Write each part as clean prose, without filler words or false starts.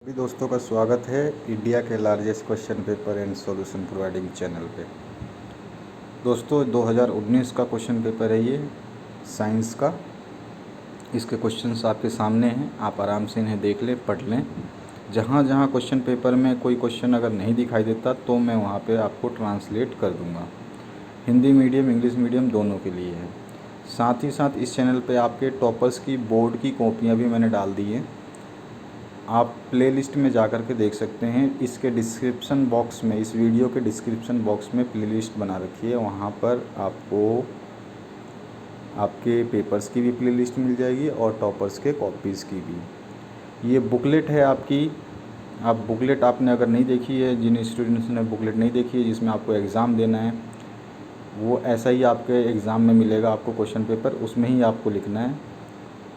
सभी दोस्तों का स्वागत है इंडिया के largest question paper and solution providing channel पे। दोस्तों 2019 का क्वेश्चन पेपर है ये साइंस का। इसके क्वेश्चंस आपके सामने हैं, आप आराम से इन्हें देख लें, पढ़ लें। जहाँ जहाँ क्वेश्चन पेपर में कोई क्वेश्चन अगर नहीं दिखाई देता तो मैं वहाँ पे आपको ट्रांसलेट कर दूँगा। हिंदी मीडियम इंग्लिश मीडियम दोनों के लिए है। साथ ही साथ इस चैनल पे आपके टॉपर्स की बोर्ड की कॉपियाँ भी मैंने डाल दी हैं, आप प्लेलिस्ट में जा कर के देख सकते हैं। इसके डिस्क्रिप्शन बॉक्स में, इस वीडियो के डिस्क्रिप्शन बॉक्स में प्लेलिस्ट बना रखी है, वहाँ पर आपको आपके पेपर्स की भी प्लेलिस्ट मिल जाएगी और टॉपर्स के कॉपीज़ की भी। ये बुकलेट है आपकी। आप बुकलेट आपने अगर नहीं देखी है, जिन स्टूडेंट्स ने बुकलेट नहीं देखी है जिसमें आपको एग्ज़ाम देना है, वो ऐसा ही आपके एग्ज़ाम में मिलेगा आपको क्वेश्चन पेपर, उसमें ही आपको लिखना है।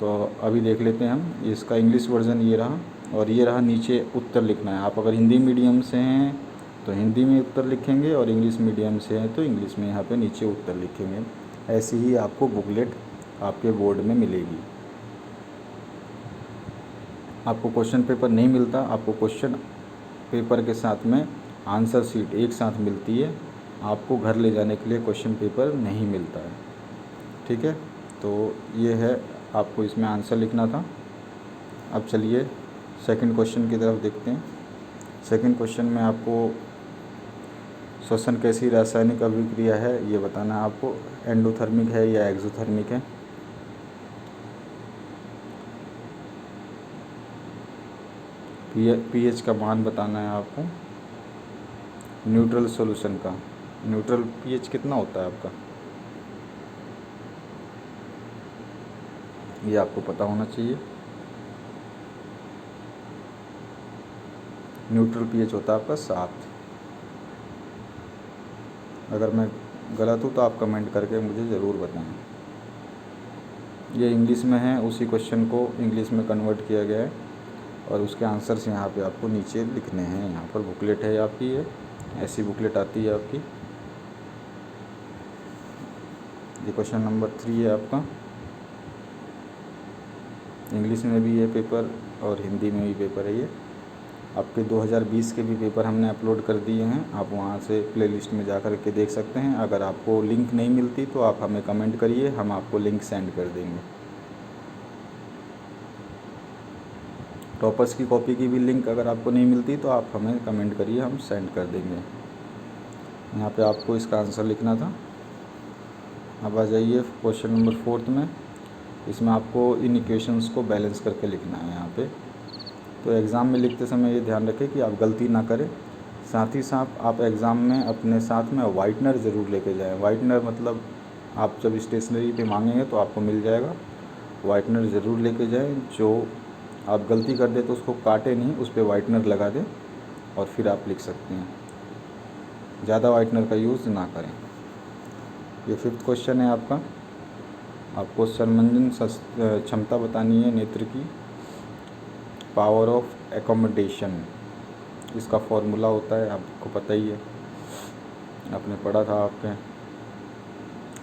तो अभी देख लेते हैं हम। इसका इंग्लिश वर्ज़न ये रहा और ये रहा, नीचे उत्तर लिखना है। आप अगर हिंदी मीडियम से हैं तो हिंदी में उत्तर लिखेंगे और इंग्लिश मीडियम से हैं तो इंग्लिश में यहाँ पे नीचे उत्तर लिखेंगे। ऐसी ही आपको बुकलेट आपके बोर्ड में मिलेगी। आपको क्वेश्चन पेपर नहीं मिलता, आपको क्वेश्चन पेपर के साथ में आंसर शीट एक साथ मिलती है। आपको घर ले जाने के लिए क्वेश्चन पेपर नहीं मिलता है, ठीक है। तो ये है, आपको इसमें आंसर लिखना था। अब चलिए सेकंड क्वेश्चन की तरफ देखते हैं। सेकंड क्वेश्चन में आपको श्वसन कैसी रासायनिक अभिक्रिया है ये बताना है आपको। एंडोथर्मिक है या एक्सोथर्मिक है। पीएच का मान बताना है आपको। न्यूट्रल सॉल्यूशन का न्यूट्रल पीएच कितना होता है आपका, ये आपको पता होना चाहिए। न्यूट्रल पीएच होता है आपका 7। अगर मैं गलत हूँ तो आप कमेंट करके मुझे ज़रूर बताएं। ये इंग्लिश में है, उसी क्वेश्चन को इंग्लिश में कन्वर्ट किया गया है और उसके आंसर्स यहाँ पे आपको नीचे लिखने हैं। यहाँ पर बुकलेट है आपकी, ये ऐसी बुकलेट आती है आपकी। ये क्वेश्चन नंबर 3 है आपका। इंग्लिश में भी ये पेपर और हिंदी में भी पेपर है। ये आपके 2020 के भी पेपर हमने अपलोड कर दिए हैं, आप वहाँ से प्लेलिस्ट में जा कर के देख सकते हैं। अगर आपको लिंक नहीं मिलती तो आप हमें कमेंट करिए, हम आपको लिंक सेंड कर देंगे। टॉपर्स की कॉपी की भी लिंक अगर आपको नहीं मिलती तो आप हमें कमेंट करिए, हम सेंड कर देंगे। यहाँ पे आपको इसका आंसर लिखना था। अब आ जाइए क्वेश्चन नंबर 4 में। इसमें आपको इन इक्वेशंस को बैलेंस करके लिखना है यहाँ पे। तो एग्ज़ाम में लिखते समय ये ध्यान रखें कि आप गलती ना करें। साथ ही साथ आप एग्ज़ाम में अपने साथ में वाइटनर ज़रूर लेके जाएं। वाइटनर मतलब आप जब स्टेशनरी पे मांगेंगे तो आपको मिल जाएगा। वाइटनर ज़रूर लेके जाएं, जो आप गलती कर दे तो उसको काटे नहीं, उस पर वाइटनर लगा दें और फिर आप लिख सकते हैं। ज़्यादा वाइटनर का यूज़ ना करें। ये 5th क्वेश्चन है आपका। आपको सर्वंजन क्षमता बतानी है नेत्र की। पावर ऑफ एकोमोडेशन, इसका फॉर्मूला होता है, आपको पता ही है, आपने पढ़ा था आपके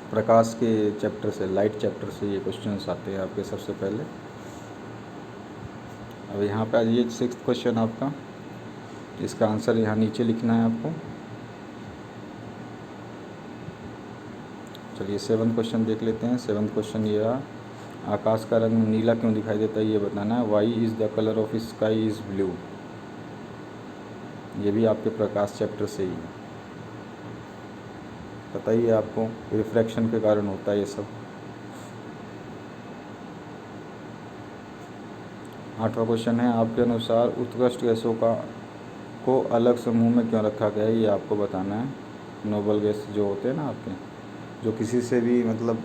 प्रकाश के चैप्टर से, लाइट चैप्टर से ये क्वेश्चंस आते हैं आपके सबसे पहले। अब यहाँ पे ये 6th क्वेश्चन आपका, इसका आंसर यहाँ नीचे लिखना है आपको। चलिए 7th क्वेश्चन देख लेते हैं। 7th क्वेश्चन ये रहा, आकाश का रंग नीला क्यों दिखाई देता है ये बताना है। Why is the colour of sky is blue. ये भी आपके प्रकाश चैप्टर से ही है, पता ही है आपको, रिफ्रैक्शन के कारण होता है ये सब। 8वां क्वेश्चन है, आपके अनुसार उत्कृष्ट गैसों को अलग समूह में क्यों रखा गया है ये आपको बताना है। नोबल गैस जो होते हैं ना आपके, जो किसी से भी मतलब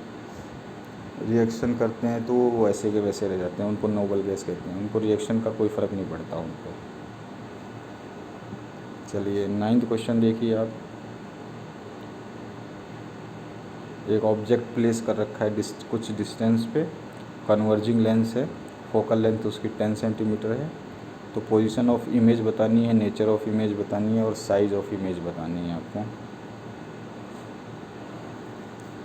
रिएक्शन करते हैं तो वो वैसे के वैसे रह जाते हैं, उनको नोबल गैस कहते हैं। उनको रिएक्शन का कोई फ़र्क नहीं पड़ता उनको। चलिए 9th क्वेश्चन देखिए आप। एक ऑब्जेक्ट प्लेस कर रखा है कुछ डिस्टेंस पे, कन्वर्जिंग लेंस है, फोकल लेंथ उसकी 10 सेंटीमीटर है। तो पोजीशन ऑफ इमेज बतानी है, नेचर ऑफ इमेज बतानी है और साइज़ ऑफ इमेज बतानी है आपको।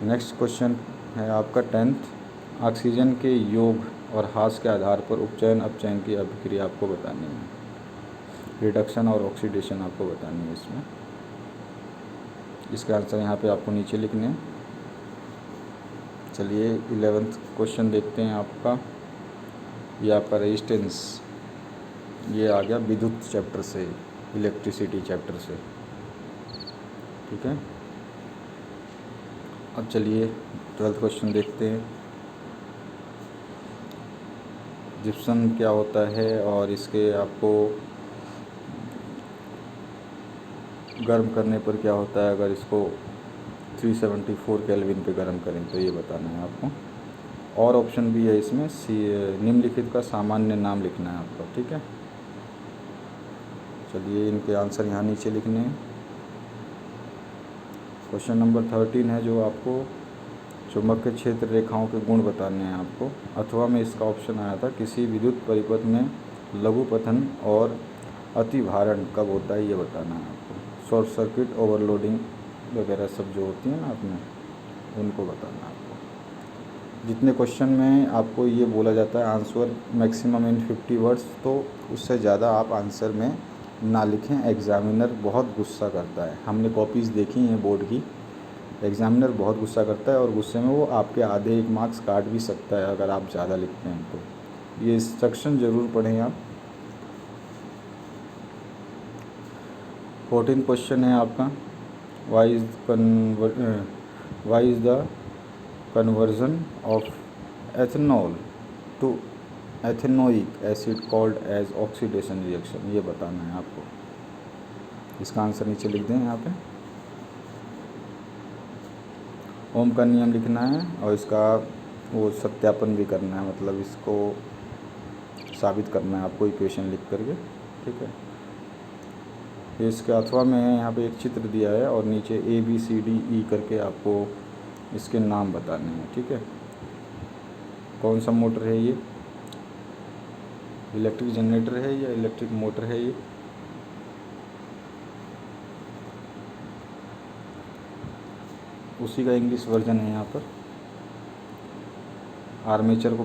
नेक्स्ट क्वेश्चन है आपका 10th। ऑक्सीजन के योग और ह्रास के आधार पर उपचयन अपचयन की अभिक्रिया आपको बतानी है। रिडक्शन और ऑक्सीडेशन आपको बतानी है इसमें। इसका आंसर यहाँ पे आपको नीचे लिखने हैं। चलिए 11th क्वेश्चन देखते हैं आपका। ये आपका रेजिस्टेंस, ये आ गया विद्युत चैप्टर से, इलेक्ट्रिसिटी चैप्टर से, ठीक है। अब चलिए 12th क्वेश्चन देखते हैं। जिप्सम क्या होता है और इसके आपको गर्म करने पर क्या होता है अगर इसको 374 केल्विन पे गर्म करें, तो ये बताना है आपको। और ऑप्शन भी है इसमें, निम्नलिखित का सामान्य नाम लिखना है आपको, ठीक है। चलिए इनके आंसर यहाँ नीचे लिखने हैं। क्वेश्चन नंबर 13 है जो आपको चुंबकीय क्षेत्र रेखाओं के गुण बताने हैं आपको। अथवा में इसका ऑप्शन आया था, किसी विद्युत परिपथ में लघुपथन और अतिभारण कब होता है, ये बताना है आपको। शॉर्ट सर्किट, ओवरलोडिंग वगैरह सब जो होती है ना आपने, उनको बताना है आपको। जितने क्वेश्चन में आपको ये बोला जाता है आंसर मैक्सिमम इन 50 वर्ड्स, तो उससे ज़्यादा आप आंसर में ना लिखें। एग्ज़ामिनर बहुत गुस्सा करता है। हमने कॉपीज़ देखी हैं बोर्ड की, एग्ज़ामिनर बहुत गुस्सा करता है और गुस्से में वो आपके आधे 1 मार्क्स काट भी सकता है अगर आप ज़्यादा लिखते हैं तो। ये इंस्ट्रक्शन ज़रूर पढ़ें आप। 14 क्वेश्चन है आपका, why is the conversion of ethanol to ethanoic acid called as oxidation reaction, ये बताना है आपको। इसका आंसर नीचे लिख दें यहाँ पे। ओम का नियम लिखना है और इसका वो सत्यापन भी करना है, मतलब इसको साबित करना है आपको इक्वेशन लिख करके, ठीक है। इसके अथवा में यहाँ पे एक चित्र दिया है और नीचे ABCDE करके आपको इसके नाम बताने हैं, ठीक है। कौन सा मोटर है ये, इलेक्ट्रिक जनरेटर है या इलेक्ट्रिक मोटर है ये। उसी का इंग्लिश वर्जन है यहाँ पर। आर्मेचर को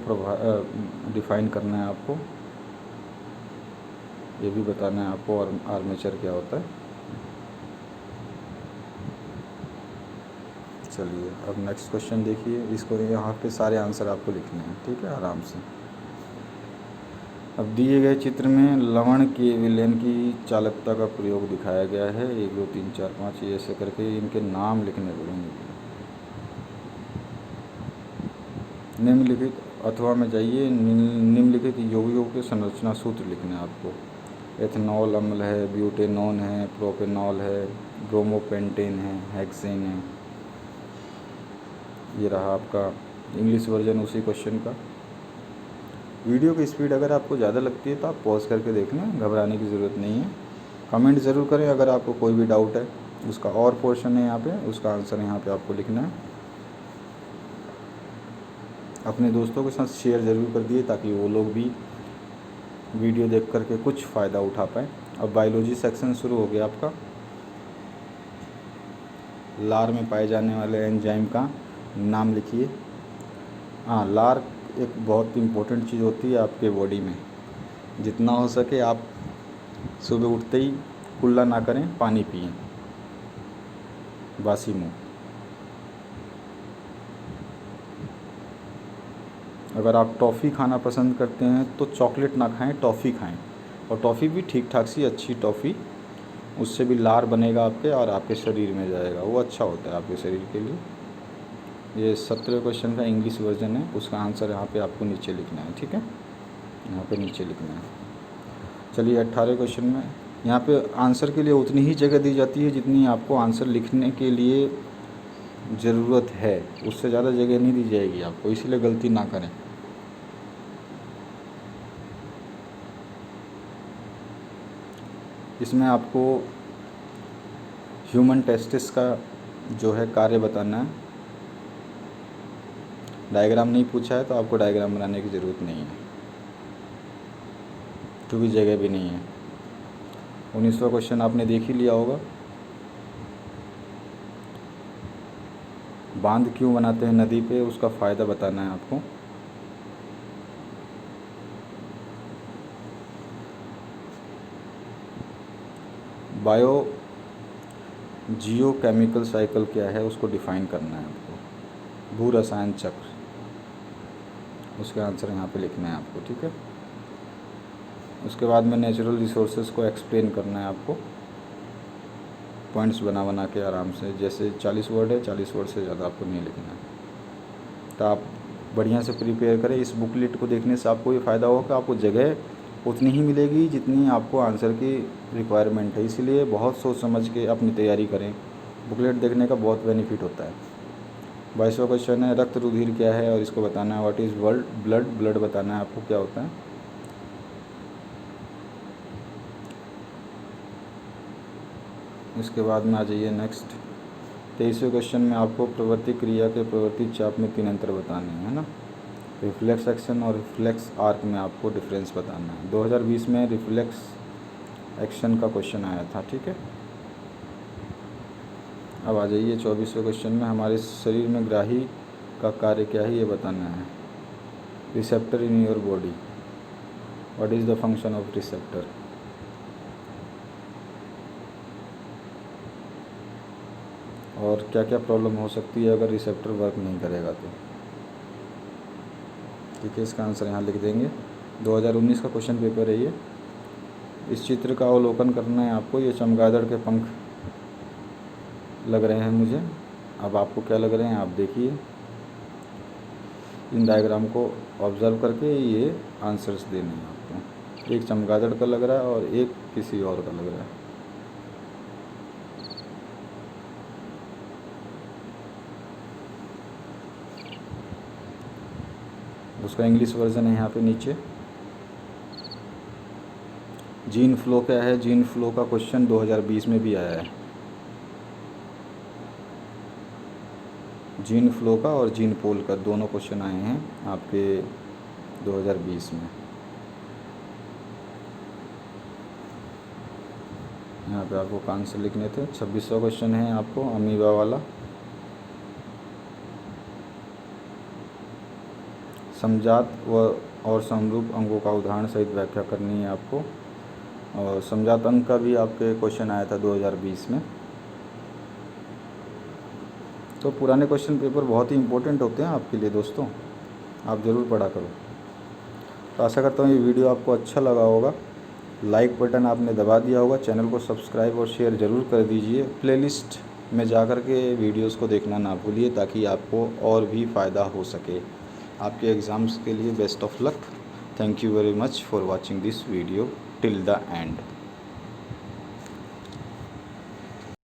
डिफाइन करना है आपको, ये भी बताना है आपको और आर्मेचर क्या होता है। चलिए अब नेक्स्ट क्वेश्चन देखिए। इसको यहाँ पे सारे आंसर आपको लिखने हैं, ठीक है, आराम से। अब दिए गए चित्र में लवण के विलयन की चालकता का प्रयोग दिखाया गया है। 1 2 3 4 5 ये ऐसे करके इनके नाम लिखने पड़ेंगे। निम्नलिखित अथवा में जाइए, निम्नलिखित यौगिकों के संरचना सूत्र लिखने हैं आपको। एथेनॉल अम्ल है, ब्यूटेनॉन है, प्रोपेनॉल है, ब्रोमोपेंटेन है, हेक्सेन है। ये रहा आपका इंग्लिश वर्जन उसी क्वेश्चन का। वीडियो की स्पीड अगर आपको ज़्यादा लगती है तो आप पॉज करके देख लें, घबराने की ज़रूरत नहीं है। कमेंट ज़रूर करें अगर आपको कोई भी डाउट है। उसका और पोर्शन है यहाँ पे, उसका आंसर यहाँ पे आपको लिखना है। अपने दोस्तों के साथ शेयर ज़रूर कर दिए ताकि वो लोग भी वीडियो देख करके कुछ फ़ायदा उठा पाएँ। अब बायोलॉजी सेक्शन शुरू हो गया आपका। लार में पाए जाने वाले एंजाइम का नाम लिखिए। हाँ, लार एक बहुत इम्पोर्टेंट चीज़ होती है आपके बॉडी में। जितना हो सके आप सुबह उठते ही कुल्ला ना करें, पानी पिएं बासी मुँह। अगर आप टॉफ़ी खाना पसंद करते हैं तो चॉकलेट ना खाएं, टॉफ़ी खाएं। और टॉफ़ी भी ठीक ठाक सी अच्छी टॉफ़ी, उससे भी लार बनेगा आपके और आपके शरीर में जाएगा, वो अच्छा होता है आपके शरीर के लिए। ये 17 क्वेश्चन का इंग्लिश वर्जन है, उसका आंसर यहाँ पे आपको नीचे लिखना है, ठीक है, यहाँ पे नीचे लिखना है। चलिए 18 क्वेश्चन में यहाँ पे आंसर के लिए उतनी ही जगह दी जाती है जितनी आपको आंसर लिखने के लिए ज़रूरत है, उससे ज़्यादा जगह नहीं दी जाएगी आपको, इसीलिए गलती ना करें। इसमें आपको ह्यूमन टेस्टिस का जो है कार्य बताना है। डायग्राम नहीं पूछा है तो आपको डायग्राम बनाने की ज़रूरत नहीं है, क्योंकि जगह भी नहीं है। 19वां क्वेश्चन आपने देख ही लिया होगा। बांध क्यों बनाते हैं नदी पे, उसका फ़ायदा बताना है आपको। बायो जियोकेमिकल साइकिल क्या है उसको डिफ़ाइन करना है आपको। भू रसायन चक्र, उसके आंसर यहाँ पे लिखना है आपको, ठीक है। उसके बाद में नेचुरल रिसोर्सेज को एक्सप्लेन करना है आपको, पॉइंट्स बना बना के आराम से। जैसे 40 वर्ड है, 40 वर्ड से ज़्यादा आपको नहीं लिखना है। तो आप बढ़िया से प्रिपेयर करें। इस बुकलेट को देखने से आपको ये फ़ायदा होगा कि आपको जगह उतनी ही मिलेगी जितनी आपको आंसर की रिक्वायरमेंट है। इसीलिए बहुत सोच समझ के अपनी तैयारी करें। बुकलेट देखने का बहुत बेनिफिट होता है। 22वां क्वेश्चन है रक्त रुधिर क्या है और इसको बताना है। व्हाट इज़ ब्लड, ब्लड बताना है आपको क्या होता है। इसके बाद में आ जाइए नेक्स्ट 23वें क्वेश्चन में आपको प्रवृत्ति क्रिया के प्रवृत्ति चाप में 3 अंतर बताने हैं, है ना। रिफ्लेक्स एक्शन और रिफ्लेक्स आर्क में आपको डिफरेंस बताना है। 2020 में रिफ्लेक्स एक्शन का क्वेश्चन आया था, ठीक है। अब आ जाइए 24वें क्वेश्चन में हमारे शरीर में ग्राही का कार्य क्या है ये बताना है। Receptor in your body, what is the function of receptor. और क्या क्या प्रॉब्लम हो सकती है अगर रिसेप्टर वर्क नहीं करेगा तो, ठीक है। इसका आंसर यहाँ लिख देंगे। 2019 का क्वेश्चन पेपर है ये। इस चित्र का अवलोकन करना है आपको। ये चमगादड़ के पंख लग रहे हैं मुझे, अब आपको क्या लग रहे हैं आप देखिए। इन डायग्राम को ऑब्ज़र्व करके ये आंसर्स देने हैं आपको। एक चमगादड़ का लग रहा है और एक किसी और का लग रहा है। उसका इंग्लिश वर्जन है यहाँ पे नीचे। जीन फ्लो क्या है। जीन फ्लो का क्वेश्चन 2020 में भी आया है। जीन फ्लो का और जीन पोल का दोनों क्वेश्चन आए हैं आपके 2020 में। यहाँ पे आपको आंसर लिखने थे। 26वां क्वेश्चन है आपको अमीबा वाला। समजात व और समरूप अंगों का उदाहरण सहित व्याख्या करनी है आपको। और समजात अंग का भी आपके क्वेश्चन आया था 2020 में। तो पुराने क्वेश्चन पेपर बहुत ही इम्पोर्टेंट होते हैं आपके लिए दोस्तों, आप ज़रूर पढ़ा करो। तो आशा करता हूँ ये वीडियो आपको अच्छा लगा होगा। लाइक बटन आपने दबा दिया होगा। चैनल को सब्सक्राइब और शेयर ज़रूर कर दीजिए। प्लेलिस्ट में जा कर के वीडियोस को देखना ना भूलिए ताकि आपको और भी फ़ायदा हो सके। आपके एग्ज़ाम्स के लिए best of luck. Thank you very much for watching this video till the end.